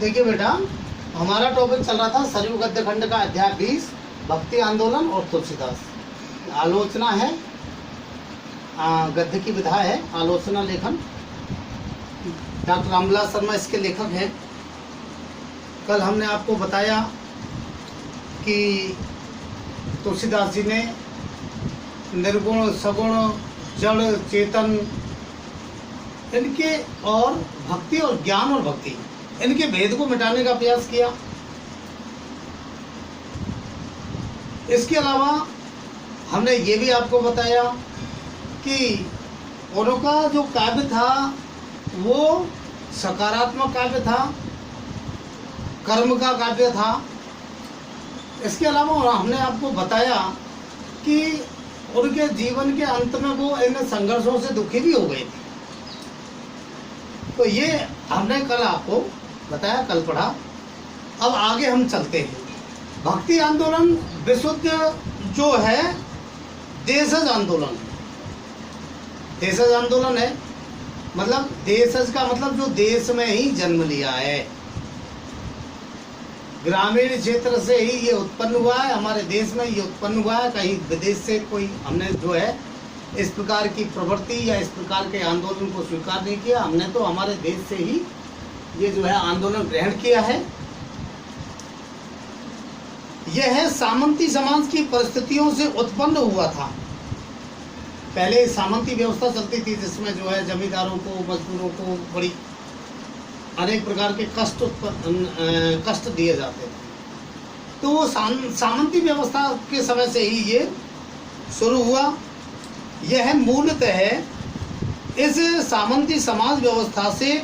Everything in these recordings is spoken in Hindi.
देखिए बेटा, हमारा टॉपिक चल रहा था सरयू गद्य खंड का अध्याय 20 भक्ति आंदोलन और तुलसीदास। आलोचना है, गद्य की विधा है आलोचना लेखन। डॉक्टर रामविलास शर्मा इसके लेखक हैं। कल हमने आपको बताया कि तुलसीदास जी ने निर्गुण सगुण जड़ चेतन इनके और भक्ति और ज्ञान और भक्ति इनके भेद को मिटाने का प्रयास किया। इसके अलावा हमने ये भी आपको बताया कि उनका जो काव्य था वो सकारात्मक काव्य था, कर्म का काव्य था। इसके अलावा हमने आपको बताया कि उनके जीवन के अंत में वो इन संघर्षों से दुखी भी हो गए थे। तो ये हमने कल आपको बताया, कल पढ़ा। अब आगे हम चलते हैं। भक्ति आंदोलन विशुद्ध जो है देशज आंदोलन। देशज आंदोलन है मतलब देशज का मतलब जो देश में ही जन्म लिया है, ग्रामीण क्षेत्र से ही ये उत्पन्न हुआ है, हमारे देश में ये उत्पन्न हुआ है। कहीं विदेश से कोई हमने जो है इस प्रकार की प्रवृत्ति या इस प्रकार के आंदोलन को स्वीकार नहीं किया। हमने तो हमारे देश से ही ये जो है आंदोलन ग्रहण किया है। यह है सामंती समाज की परिस्थितियों से उत्पन्न हुआ था। पहले सामंती व्यवस्था चलती थी जिसमें जो है जमींदारों को, मजदूरों को बड़ी अनेक प्रकार के कष्ट दिए जाते थे। तो वो सामंती व्यवस्था के समय से ही ये शुरू हुआ। यह मूलतः इस सामंती समाज व्यवस्था से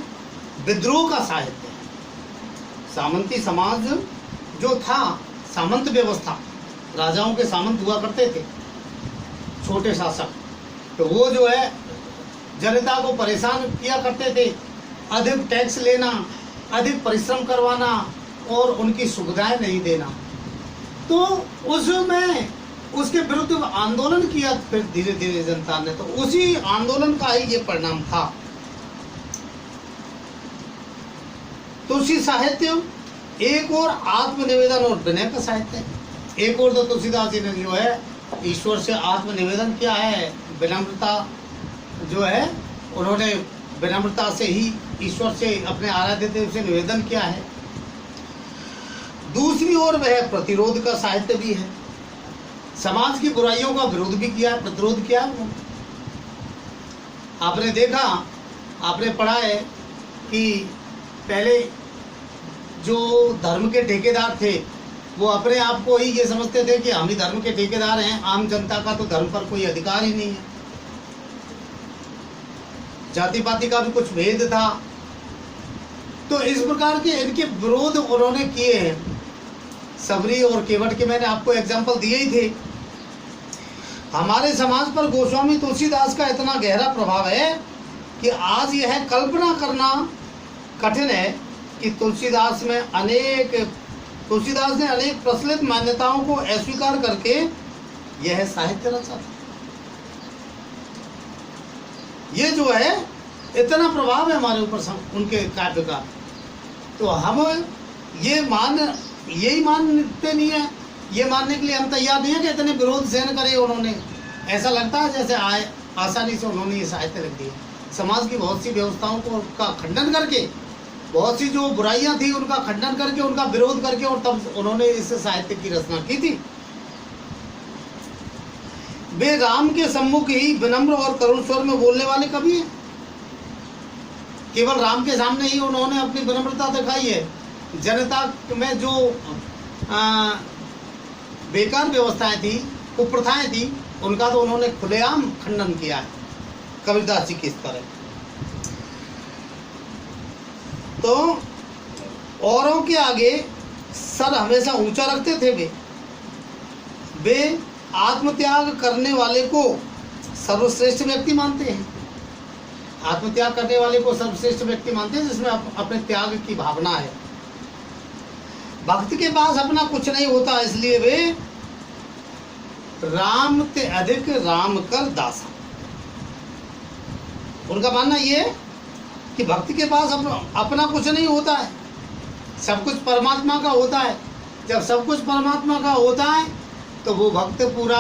विद्रोह का साहित्य है। सामंती समाज जो था, सामंत व्यवस्था, राजाओं के सामंत हुआ करते थे, छोटे शासक, तो वो जो है जनता को परेशान किया करते थे। अधिक टैक्स लेना, अधिक परिश्रम करवाना और उनकी सुविधाएं नहीं देना। तो उसमें उसके विरुद्ध आंदोलन किया फिर धीरे धीरे जनता ने। तो उसी आंदोलन का ही ये परिणाम था। तुलसी साहित्य एक और आत्मनिवेदन और विनय का साहित्य है। एक और तो तुलसीदास जी ने जो है ईश्वर से आत्मनिवेदन किया है, विनम्रता जो है उन्होंने विनम्रता से ही ईश्वर से, अपने आराध्य देव से निवेदन किया है। दूसरी ओर वह प्रतिरोध का साहित्य भी है। समाज की बुराइयों का विरोध भी किया, प्रतिरोध किया। आपने देखा, आपने पढ़ा है कि पहले जो धर्म के ठेकेदार थे वो अपने आप को ही ये समझते थे कि हम ही धर्म के ठेकेदार हैं, आम जनता का तो धर्म पर कोई अधिकार ही नहीं है। जाति पाति का भी कुछ भेद था। तो इस प्रकार के इनके विरोध उन्होंने किए हैं। सबरी और केवट के मैंने आपको एग्जाम्पल दिए ही थे। हमारे समाज पर गोस्वामी तुलसीदास का इतना गहरा प्रभाव है कि आज यह कल्पना करना कठिन है कि तुलसीदास ने अनेक प्रचलित मान्यताओं को अस्वीकार करके यह साहित्य रचा था। ये जो है इतना प्रभाव है हमारे ऊपर उनके काव्य का। तो हम यही मानते नहीं है, ये मानने के लिए हम तैयार नहीं है कि इतने विरोध सहन करे उन्होंने। ऐसा लगता है जैसे आसानी से उन्होंने ये साहित्य लिख दिया। समाज की बहुत सी व्यवस्थाओं को का खंडन करके, बहुत सी जो बुराइयां थी उनका खंडन करके, उनका विरोध करके, और तब उन्होंने इस साहित्य की रचना की थी। वे राम के सम्मुख ही विनम्र और करुण स्वर में बोलने वाले कवि हैं। केवल राम के सामने ही उन्होंने अपनी विनम्रता दिखाई है। जनता में जो बेकार व्यवस्थाएं थी, कुप्रथाएं थी, उनका तो उन्होंने खुलेआम खंडन किया है, कबीरदास जी की तरह। तो औरों के आगे सर हमेशा ऊंचा रखते थे। वे आत्मत्याग करने वाले को सर्वश्रेष्ठ व्यक्ति मानते हैं। आत्मत्याग करने वाले को सर्वश्रेष्ठ व्यक्ति मानते हैं जिसमें अपने त्याग की भावना है। भक्त के पास अपना कुछ नहीं होता, इसलिए वे राम ते अधिक राम कर दासा। उनका मानना ये है कि भक्ति के पास अपना कुछ नहीं होता है, सब कुछ परमात्मा का होता है। जब सब कुछ परमात्मा का होता है तो वो भक्त पूरा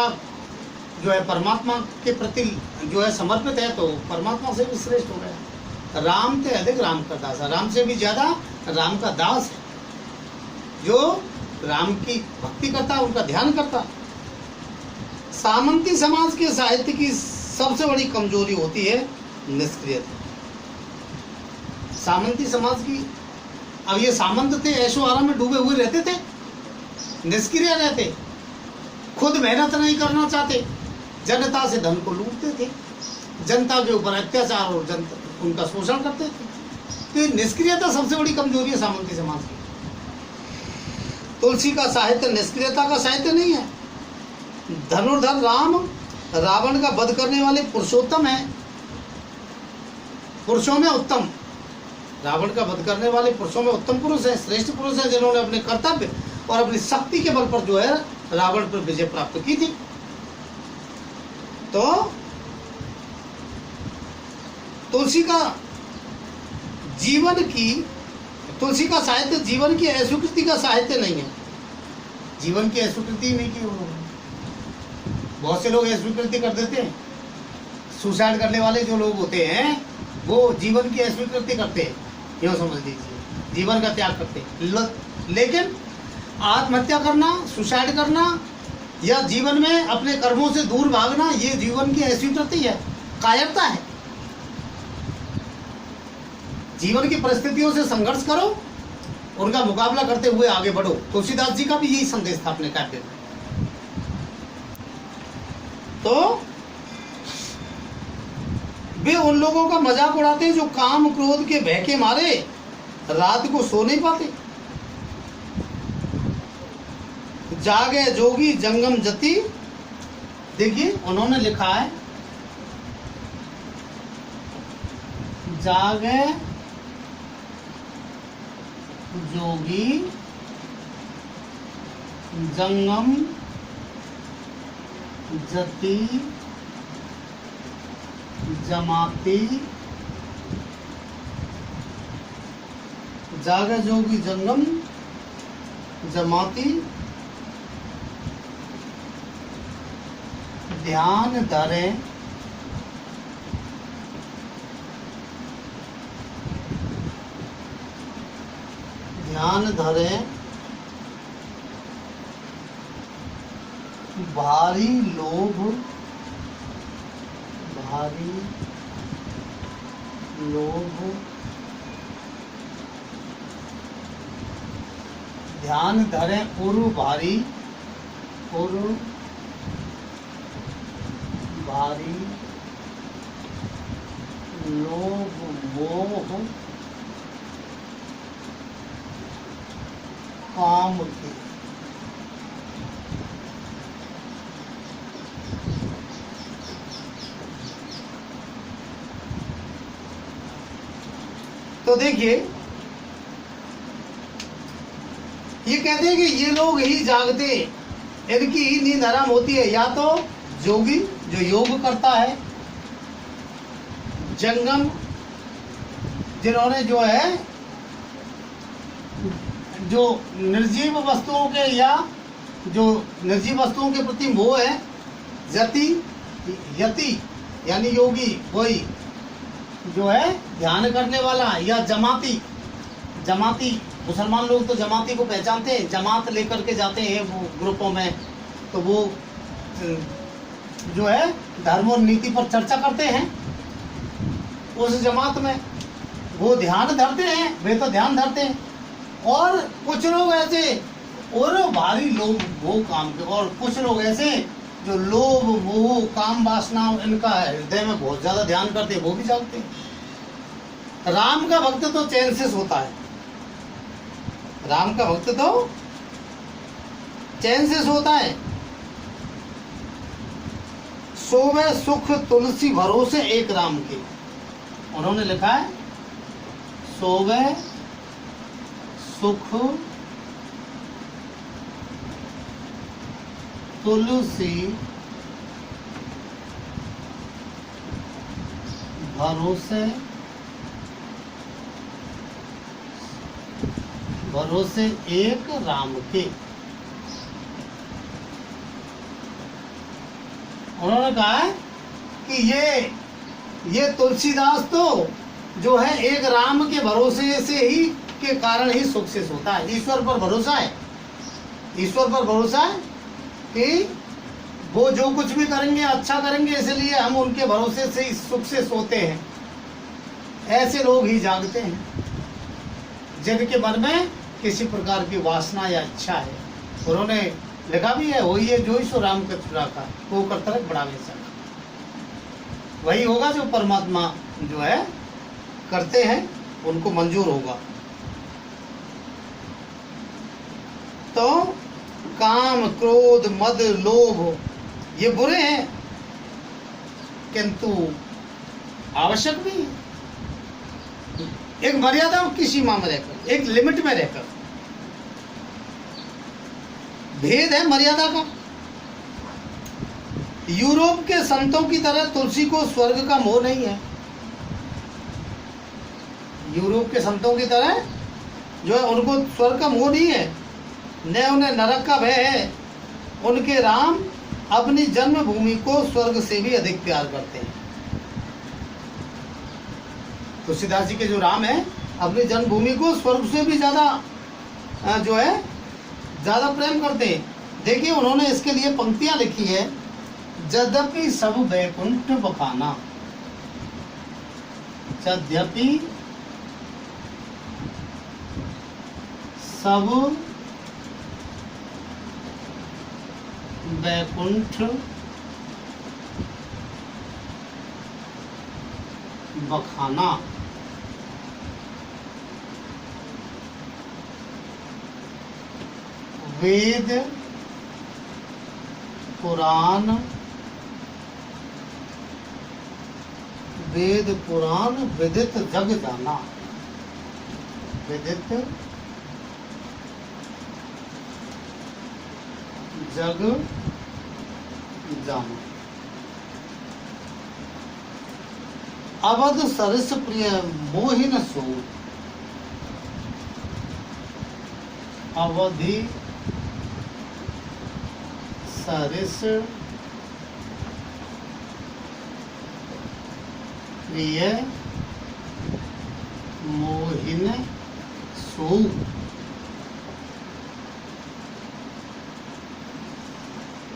जो है परमात्मा के प्रति जो है समर्पित है, तो परमात्मा से भी श्रेष्ठ हो गया। राम ते अधिक राम का दास है, राम से भी ज्यादा राम का दास है, जो राम की भक्ति करता है, उनका ध्यान करता है। सामंती समाज के साहित्य की सबसे बड़ी कमजोरी होती है निष्क्रियता। सामंती समाज की, अब ये सामंत थे, ऐशो आराम में डूबे हुए रहते थे, निष्क्रिय रहते, खुद मेहनत नहीं करना चाहते, जनता से धन को लूटते थे, जनता के ऊपर अत्याचार और जनता उनका शोषण करते थे। तो निष्क्रियता सबसे बड़ी कमजोरी है सामंती समाज की। तुलसी का साहित्य निष्क्रियता का साहित्य नहीं है। धनुर्धर राम रावण का वध करने वाले पुरुषोत्तम है, पुरुषों में उत्तम। रावण का वध करने वाले पुरुषों में उत्तम पुरुष है, श्रेष्ठ पुरुष है, जिन्होंने अपने कर्तव्य और अपनी शक्ति के बल पर जो है रावण पर विजय प्राप्त की थी। तो तुलसी का साहित्य जीवन की अस्वीकृति का साहित्य नहीं है। जीवन की अस्वीकृति नहीं की उन्होंने। बहुत से लोग अस्वीकृति कर देते हैं, सुसाइड करने वाले जो लोग होते हैं वो जीवन की अस्वीकृति करते हैं, यूँ समझ लीजिए, जीवन का त्याग करते हैं। लेकिन आत्महत्या करना, सुसाइड करना या जीवन में अपने कर्मों से दूर भागना, ये जीवन की अस्वीकृति है, कायरता है। जीवन की परिस्थितियों से संघर्ष करो, उनका मुकाबला करते हुए आगे बढ़ो। तुलसीदास जी का भी यही संदेश था अपने काव्य में। तो वे उन लोगों का मजाक उड़ाते हैं जो काम क्रोध के भय के मारे रात को सो नहीं पाते। जागे जोगी जंगम जति, देखिए उन्होंने लिखा है, जागे जोगी जंगम जति जमाती, जागे जोगी जंगम जमाती, ध्यान धरे भारी लोभ ध्यान धरे उरु भारी लोभ मोह काम के। तो देखिए ये कहते हैं कि ये लोग ही जागते, इनकी ही नींद हराम होती है। या तो योगी जो योग करता है, जंगम जिन्होंने जो है जो निर्जीव वस्तुओं के या जो निर्जीव वस्तुओं के प्रति मोह है, यति यानी योगी वही जो है ध्यान करने वाला, या जमाती मुसलमान लोग तो जमाती को पहचानते हैं, जमात लेकर के जाते हैं वो ग्रुपों में, तो वो जो है धर्म और नीति पर चर्चा करते हैं उस जमात में, वो ध्यान धरते हैं, वे तो ध्यान धरते हैं। और कुछ लोग ऐसे और भारी लोभ मोह काम के, और कुछ लोग ऐसे जो लोभ मोह काम वासना इनका हृदय में बहुत ज्यादा ध्यान करते हैं, वो भी जागते हैं। राम का भक्त तो चैन से सोता है, राम का भक्त तो चैन से सोता है। सोवे सुख तुलसी भरोसे एक राम के, उन्होंने लिखा है सोवे सुख तुलसी भरोसे भरोसे एक राम के। उन्होंने कहा है कि ये तुलसीदास तो जो है एक राम के भरोसे से ही के कारण ही सुख से सोता है। ईश्वर पर भरोसा है, ईश्वर पर भरोसा है कि वो जो कुछ भी करेंगे अच्छा करेंगे, इसलिए हम उनके भरोसे से ही सुख से सोते हैं। ऐसे लोग ही जागते हैं जिनके मन में किसी प्रकार की वासना या इच्छा है। उन्होंने लिखा भी है, वही है जो ईश्वर राम का चुरा का वो करतरक बढ़ावे सका। वही होगा जो परमात्मा जो है करते हैं, उनको मंजूर होगा। तो काम, क्रोध, मद, लोभ ये बुरे हैं, किंतु आवश्यक भी है। एक मर्यादा की सीमा में रहकर, एक लिमिट में रहकर। भेद है मर्यादा का। यूरोप के संतों की तरह तुलसी को स्वर्ग का मोह नहीं है। यूरोप के संतों की तरह जो है उनको स्वर्ग का मोह नहीं है, न उन्हें नरक का भय है। उनके राम अपनी जन्मभूमि को स्वर्ग से भी अधिक प्यार करते हैं। तुलसीदास जी के जो राम है अपनी जन्मभूमि को स्वर्ग से भी ज्यादा जो है ज्यादा प्रेम करते हैं। देखिए उन्होंने इसके लिए पंक्तियां लिखी है, यद्यपि सब वैकुंठ बखाना, यद्यपि सब वैकुंठ बखाना, वेद पुराण विदित जग जाना, विदित जग जाना। अवध सरस प्रिय मोहिन सो, अवधि सरस प्रिय मोहिन सो।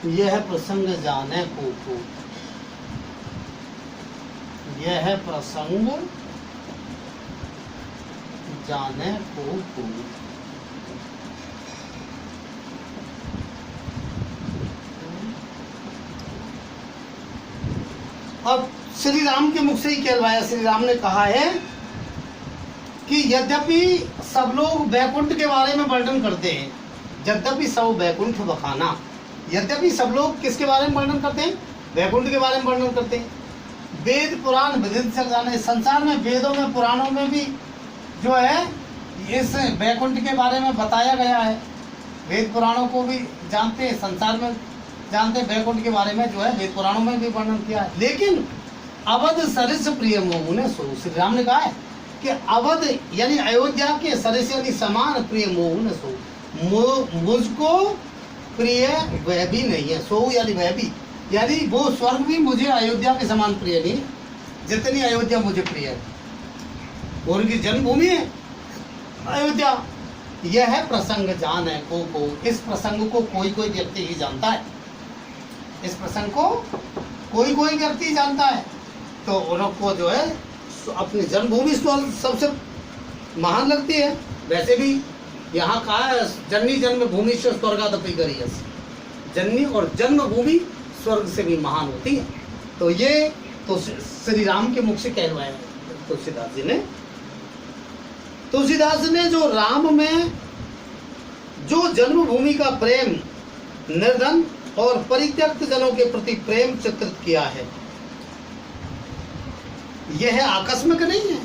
यह प्रसंग जाने को, यह प्रसंग जाने को। अब श्री राम के मुख से ही कहलवाया। श्री राम ने कहा है कि यद्यपि सब लोग वैकुंठ के बारे में वर्णन करते हैं, यद्यपि सब वैकुंठ बखाना, यद्यपि सब लोग किसके बारे में वर्णन करते हैं? वैकुंठ के बारे में वर्णन करते हैं। वेद पुराण विदित जग जाना, संसार में वेदों में पुराणों में भी जो है इस वैकुंठ के बारे में बताया गया है। वेद पुराणों को भी जानते हैं, संसार में जानते हैं, वैकुंठ के बारे में जो है वेद पुराणों में भी वर्णन किया है। लेकिन अवध सरिस प्रिय मोह सो, श्री राम ने कहा है कि अवध यानी अयोध्या के सरिस यानी समान प्रिय मोह सो, मुझको प्रिय वह भी नहीं है। सो यानी वह भी, यानी वो स्वर्ग भी मुझे अयोध्या के समान प्रिय नहीं, जितनी अयोध्या मुझे प्रिय है। और उनकी जन्मभूमि है अयोध्या। यह है प्रसंग जान है को, इस प्रसंग को कोई कोई व्यक्ति ही जानता है। इस प्रसंग को कोई कोई व्यक्ति जानता है। तो उनको जो है अपनी जन्मभूमि सबसे महान लगती है। वैसे भी यहाँ कहा है जननी जन्मभूमि से स्वर्गादपि करियस, जननी और जन्मभूमि स्वर्ग से भी महान होती है। तो ये तो श्री राम के मुख से कहलवाया है तुलसीदास जी ने। तुलसीदास ने जो राम में जो जन्मभूमि का प्रेम, निर्धन और परित्यक्त जनों के प्रति प्रेम चित्रित किया है, यह आकस्मिक नहीं है,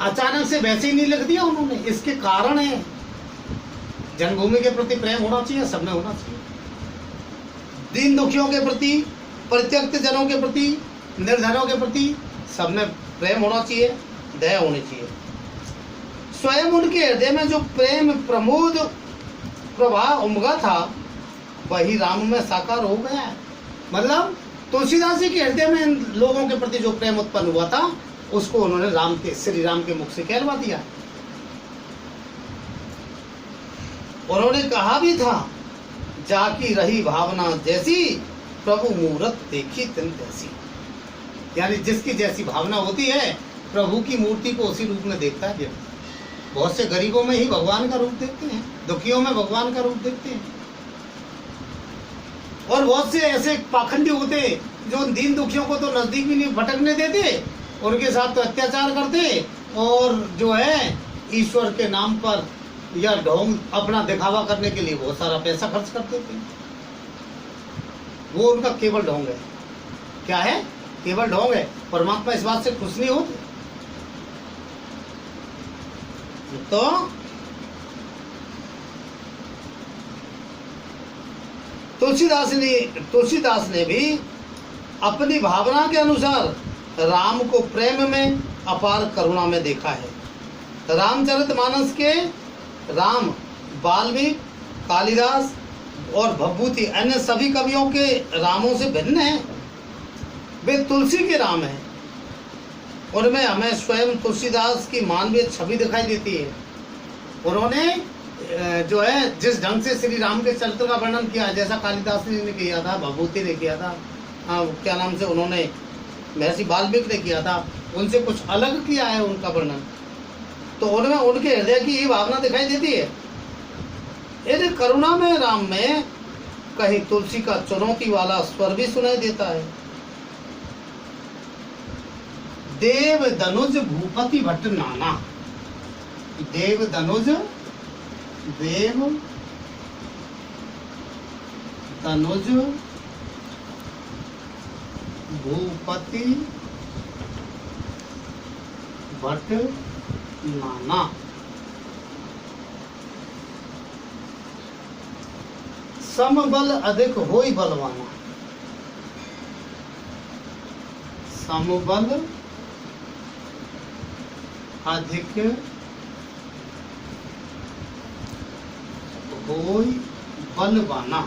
अचानक से वैसे ही नहीं लिख दिया उन्होंने। इसके कारण है, जन्मभूमि के प्रति प्रेम होना चाहिए, सब में होना चाहिए। दीन दुखियों के प्रति, परित्यक्त जनों के प्रति, निर्धनों के प्रति सब में प्रेम होना चाहिए, दया होनी चाहिए। स्वयं उनके हृदय में जो प्रेम प्रमोद प्रवाह उमगा था वही राम में साकार हो गया है। मतलब तुलसीदास जी के हृदय में इन लोगों के प्रति जो प्रेम उत्पन्न हुआ था उसको उन्होंने राम के, श्री राम के मुख से कहलवा दिया। उन्होंने कहा भी था, जाकी रही भावना जैसी प्रभु मूरत देखी तिन तैसी। यानी जिसकी जैसी भावना होती है प्रभु की मूर्ति को उसी रूप में देखता है व्यक्ति। बहुत से गरीबों में ही भगवान का रूप देखते हैं, दुखियों में भगवान का रूप देखते हैं, और बहुत से ऐसे पाखंडी होते जो दीन दुखियों को तो नजदीक भी नहीं भटकने देते, उनके साथ तो अत्याचार करते और जो है ईश्वर के नाम पर या ढोंग अपना दिखावा करने के लिए बहुत सारा पैसा खर्च करते थे। वो उनका केवल ढोंग है। क्या है? केवल ढोंग है। परमात्मा इस बात से खुश नहीं होते। तो तुलसीदास ने भी अपनी भावना के अनुसार राम को प्रेम में अपार करुणा में देखा है। रामचरितमानस के राम वाल्मीकि, कालिदास और भवभूति अन्य सभी कवियों के रामों से भिन्न हैं। वे तुलसी के राम हैं। उनमें हमें स्वयं तुलसीदास की मानवीय छवि दिखाई देती है। उन्होंने जो है जिस ढंग से श्री राम के चरित्र का वर्णन किया, जैसा कालिदास ने किया था, भवभूति ने किया था, क्या नाम से उन्होंने महर्षि वाल्मीकि ने किया था, उनसे कुछ अलग किया है उनका वर्णन। तो उनमें उनके हृदय की ये भावना दिखाई देती है। यदि करुणा में राम में कहीं तुलसी का चुनौती वाला स्वर भी सुनाई देता है। देव धनुज भूपति भट्ट नाना। देव धनुज, देव धनुज भूपति भट्ट नाना। समबल अधिक होई बलवाना। समबल अधिक होई बलवाना।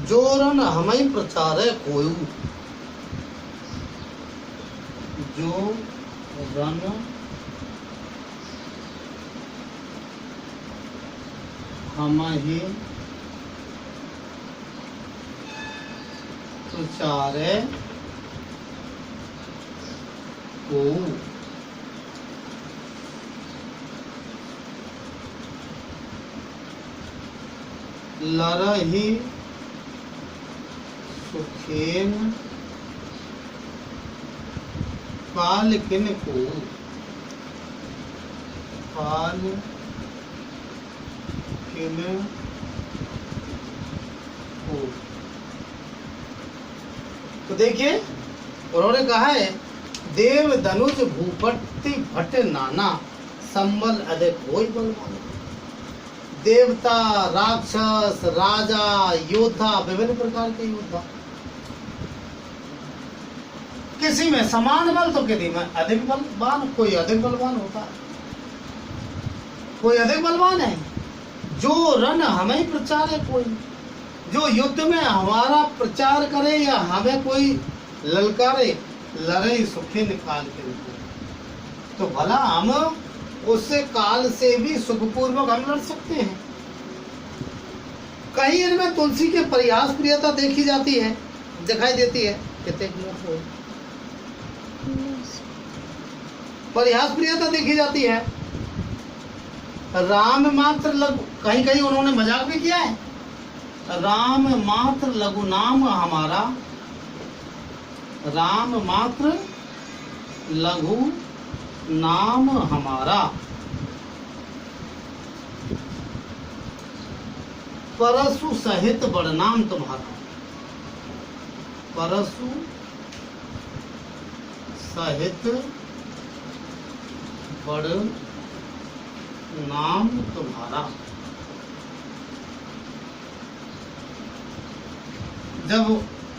जो रन हमें प्रचार है कोयू। जो रन हमें प्रचार है कोयू। लरही सुखेन काल किन को। काल किन को। तो देखिए उन्होंने कहा है, देव धनुष भूपति भट्ट नाना, संबल अधिक होई बलवाना। देवता, राक्षस, राजा, योद्धा, विभिन्न प्रकार के योद्धा, किसी में समान बल तो किसी में अधिक बलवान। कोई अधिक बलवान होता है, कोई अधिक बलवान है। जो रण हमें प्रचार है कोई, जो युद्ध में हमारा प्रचार करे या हमें कोई ललकारे, लड़े सुखी निकाल के। तो भला हम उससे काल से भी सुखपूर्वक हम लड़ सकते हैं। कहीं इनमें तुलसी के परिहास प्रियता देखी जाती है, दिखाई देती है। कितने परिहास प्रियता देखी जाती है। राम मात्र लघु, कहीं कहीं उन्होंने मजाक भी किया है। राम मात्र लघु नाम हमारा। राम मात्र लघु नाम हमारा। परशु सहित बड़ नाम तुम्हारा। परशु सहित बड़ नाम तुम्हारा। जब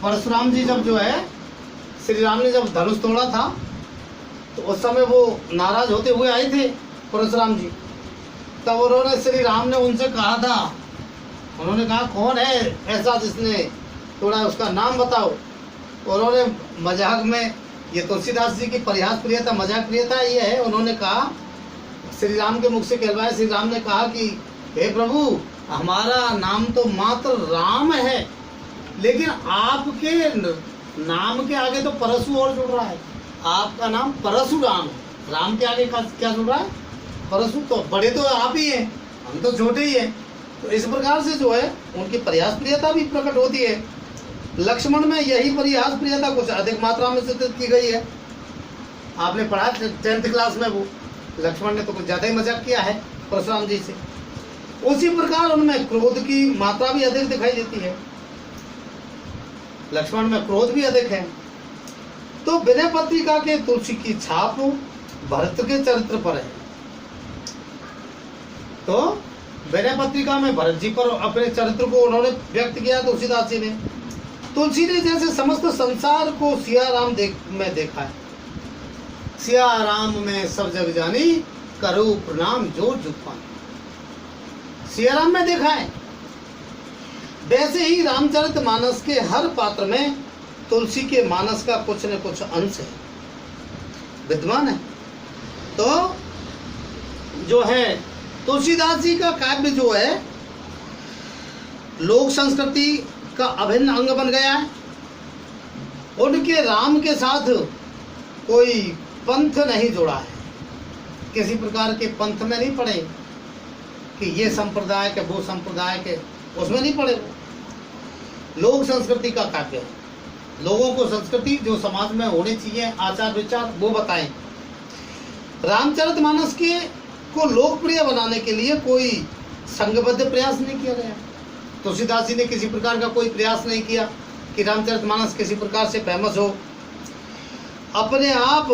परशुराम जी जब जो है श्री राम ने जब धनुष तोड़ा था तो उस समय वो नाराज होते हुए आए थे परशुराम जी। तब उन्होंने श्री राम ने उनसे कहा था, उन्होंने कहा कौन है ऐसा जिसने तोड़ा, उसका नाम बताओ। उन्होंने मजाक में, ये तुलसीदास जी की परिहास प्रियता मजाक प्रियता ये है, उन्होंने कहा श्री राम के मुख से कहलवाया। श्री राम ने कहा कि हे प्रभु, हमारा नाम तो मात्र राम है, लेकिन आपके नाम के आगे तो परशु और जुड़ रहा है। आपका नाम परशुराम है, राम के आगे क्या जुड़ रहा है? परशु। तो बड़े तो आप ही हैं, हम तो छोटे ही हैं। तो इस प्रकार से जो है उनकी परिहास प्रियता भी प्रकट होती है। लक्ष्मण में यही परिहास प्रियता कुछ अधिक मात्रा में चित्रित की गई है। आपने पढ़ा 10th क्लास में, वो लक्ष्मण ने तो कुछ ज़्यादा ही मजाक किया है परशुराम जी से। उसी प्रकार उनमें क्रोध की मात्रा भी अधिक दिखाई देती है। लक्ष्मण में क्रोध भी अधिक है। तो विनय पत्रिका के तुलसी की छाप भरत के चरित्र पर है। तो विनय पत्रिका में भरत जी पर अपने चरित्र को उन्होंने व्यक्त किया तुलसीदास जी ने। तुलसी ने जैसे समस्त संसार को सिया राम में देखा है, सिया राम में सब जग जानी, करो प्रणाम जो जुपान, सिया राम में देखा है। वैसे ही रामचरित मानस के हर पात्र में तुलसी के मानस का कुछ न कुछ अंश है, विद्यमान है। तो जो है तुलसीदास जी का काव्य जो है लोक संस्कृति का अभिन्न अंग बन गया है। उनके राम के साथ कोई पंथ नहीं जोड़ा है, किसी प्रकार के पंथ में नहीं पड़े कि ये संप्रदाय के वो संप्रदाय के, उसमें नहीं पड़े। लोक संस्कृति का काव्य है। लोगों को संस्कृति जो समाज में होने चाहिए, आचार विचार, वो बताएं। रामचरितमानस के को लोकप्रिय बनाने के लिए कोई संघबद्ध प्रयास नहीं किया गया। तुलसीदास जी ने किसी प्रकार का कोई प्रयास नहीं किया कि रामचरितमानस किसी प्रकार से फेमस हो। अपने आप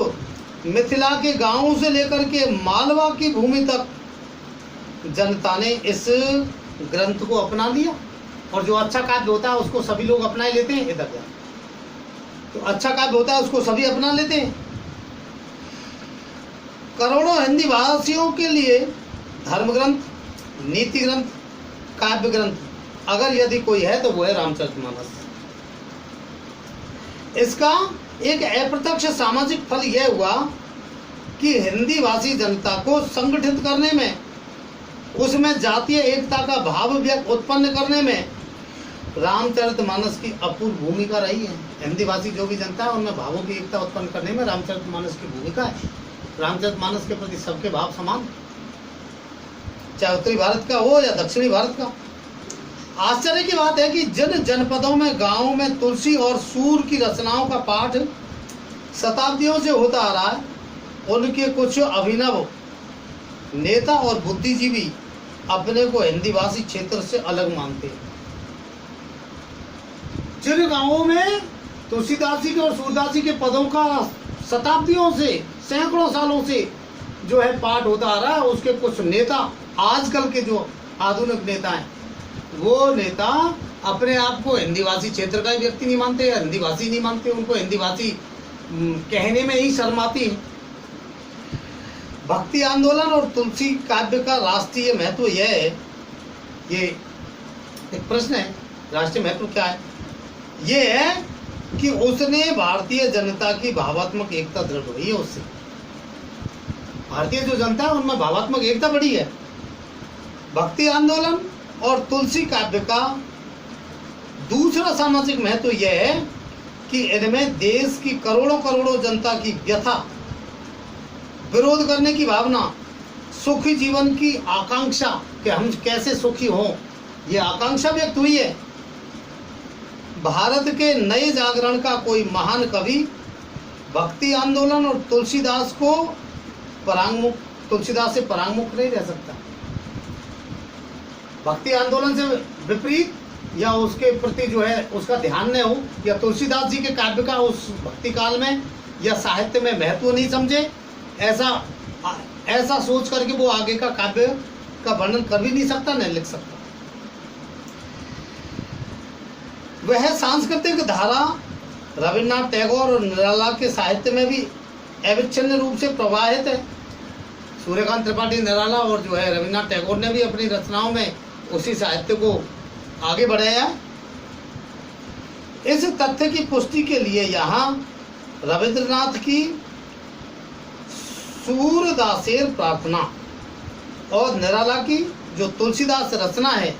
मिथिला के गांवों से लेकर के मालवा की भूमि तक जनता ने इस ग्रंथ को अपना लिया। और जो अच्छा काव्य होता है उसको सभी लोग अपना लेते हैं। इधर तो अच्छा काव्य होता है उसको सभी अपना लेते हैं। करोड़ों हिंदी भाषियों के लिए धर्म ग्रंथ, नीति ग्रंथ, काव्य ग्रंथ अगर यदि कोई है तो वो है रामचरितमानस। इसका एक अप्रत्यक्ष सामाजिक फल यह हुआ कि हिंदी भाषी जनता को संगठित करने में, उसमें जातीय एकता का भाव व्यक्त उत्पन्न करने में रामचरितमानस की अपूर्व भूमिका रही है। हिंदी भाषी जो भी जनता है उनमें भावों की एकता उत्पन्न करने में रामचरितमानस की भूमिका है। रामचरितमानस के प्रति सबके भाव समान, चाहे उत्तरी भारत का हो या दक्षिणी भारत का। आश्चर्य की बात है कि जिन जनपदों में गांवों में तुलसी और सूर की रचनाओं का पाठ शताब्दियों से होता आ रहा है, उनके कुछ अभिनव नेता और बुद्धिजीवी अपने को हिंदी भाषी क्षेत्र से अलग मानते हैं। जिन गांवों में तुलसीदास जी के और सूरदास जी के पदों का शताब्दियों से, सैकड़ों सालों से जो है पाठ होता आ रहा है, उसके कुछ नेता, आजकल के जो आधुनिक नेता हैं, वो नेता अपने आप को हिंदी भाषी क्षेत्र का ही व्यक्ति नहीं मानते या हिंदी भाषी नहीं मानते। उनको हिंदी भाषी कहने में ही शर्म आती है। भक्ति आंदोलन और तुलसी काव्य का राष्ट्रीय महत्व यह है, ये एक प्रश्न है, राष्ट्रीय महत्व क्या है? ये है कि उसने भारतीय जनता की भावात्मक एकता दृढ़ हुई है। उससे भारतीय जो जनता है उनमें भावात्मक एकता बढ़ी है। भक्ति आंदोलन और तुलसी काव्य का दूसरा सामाजिक महत्व यह है कि इनमें देश की करोड़ों करोड़ों जनता की व्यथा, विरोध करने की भावना, सुखी जीवन की आकांक्षा कि हम कैसे सुखी हों, ये आकांक्षा व्यक्त हुई है। भारत के नए जागरण का कोई महान कवि भक्ति आंदोलन और तुलसीदास से परांगमुख नहीं रह सकता। भक्ति आंदोलन से विपरीत या उसके प्रति जो है उसका ध्यान न हो, या तुलसीदास जी के काव्य का उस भक्ति काल में या साहित्य में महत्व नहीं समझे, ऐसा सोच करके वो आगे का काव्य का वर्णन कर भी नहीं सकता, नहीं लिख सकता। वह सांस्कृतिक धारा रविन्द्रनाथ टैगोर और निराला के साहित्य में भी अविच्छिन्न रूप से प्रवाहित है। सूर्यकांत त्रिपाठी निराला और जो है रविन्द्रनाथ टैगोर ने भी अपनी रचनाओं में उसी साहित्य को आगे बढ़ाया। इस तथ्य की पुष्टि के लिए यहाँ रविन्द्रनाथ की सूरदासेर प्रार्थना और निराला की जो तुलसीदास रचना है,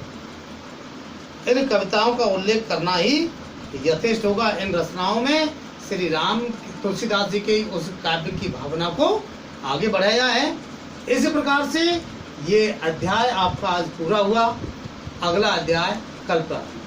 इन कविताओं का उल्लेख करना ही यथेष्ट होगा। इन रचनाओं में श्री राम तुलसीदास जी के उस काव्य की भावना को आगे बढ़ाया है। इस प्रकार से ये अध्याय आपका आज पूरा हुआ। अगला अध्याय कल प्रारंभ।